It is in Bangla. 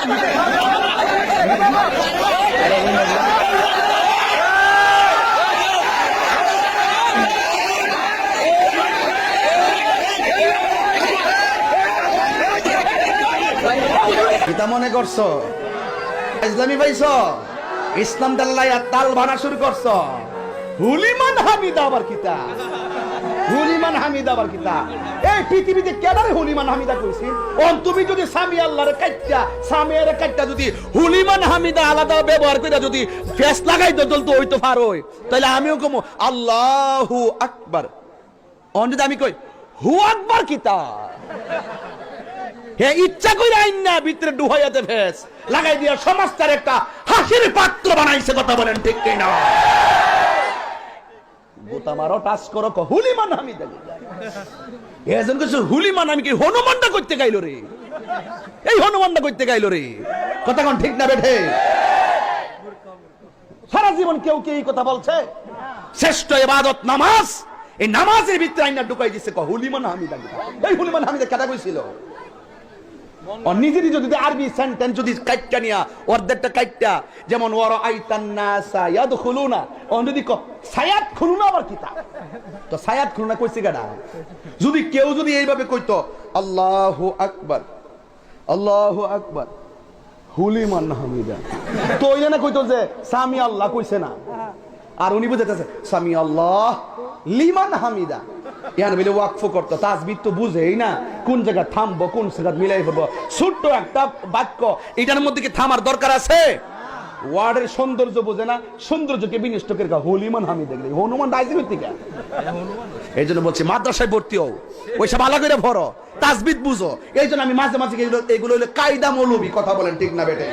কিতা মনে করছো ইসলামী পাইছ? ইসলাম দাল্লাইয়া তাল ভাড়া শুরু করছ। হুলিমান হামিদা আবার কিতা? হুলিমান হামিদা আবার কিতা? এই পৃথিবীতে কেডারে হুলিমান হামিদা কইছি? অন তুমি যদি সামি আল্লাহরে কাইটা সামিয়ার কাইটা যদি হুলিমান হামিদা আলাদা ব্যবহার কইরা যদি ফেস লাগাই তো চলতো হইতো পারোই, তাহলে আমিও কমু আল্লাহু আকবার। অন যদি আমি কই হু আকবার কিতা? হে ইচ্ছা কইরা আইন না ভিতরে ডুহাইয়াতে ফেস লাগাই দিয়া সমাজটার একটা হাসির পাত্র বানাইছে। কথা বলেন ঠিক কিনা? গোতা মারো টাচ করো হুলিমান হামিদা। এজন কিছু হুলিমান আমি কি হনুমানটা করতে গাইলো রে? এই হনুমানটা করতে গাইলো রে? কথা কোন ঠিক না বেঠে? সারা জীবন কেউ কে এই কথা বলছে? শ্রেষ্ঠ ইবাদত নামাজ। এই নামাজের ভিতরে আইনা ঢুকাই দিছে হুলিমান হামিদা। এই হুলিমান হামিদা কেটা কইছিল? নিজেরই যদি আরবি সেন্টেন্স যদি কাইটটা নিয়া অর্ধেকটা কাইটটা, যেমন ওয়ারা আইতান নাসা ইয়াদখুলুনা, অন যদি সায়াত খুলুনা আবার কিতা? তো সায়াত খুলুনা কইছে কেডা? যদি কেউ যদি এইভাবে কইতো আল্লাহু আকবার আল্লাহু আকবার হুলিমান হামিদা, তো ওই না কইতো যে সামি আল্লাহ কইছে না, আর উনি বুঝাইতেছে সামি আল্লাহ লিমান হামিদা। ইয়ান বলে ওয়াকফ করতো। তাসবিহ তো বুঝেই না কোন জায়গা থামবো কোন জায়গা মিলাই ফেলবো। ছোট্ট একটা বাক্য, এটার মধ্যে কি থামার দরকার আছে? ওয়ার্ডের সৌন্দর্য বোঝে না, সৌন্দর্যকে বিনষ্ট করে হলিমান হামিদা গেলে হনুমান দাইছে থেকে। এই জন্য বলছি মাদ্রাসায় ভর্তি হও, ওইসব ভালো করে ভরো, তাসবিহ বুঝো। এই জন্য আমি মাঝে মাঝে এগুলো হলো কায়দা মৌলবী। কথা বলেন ঠিক না বেটে?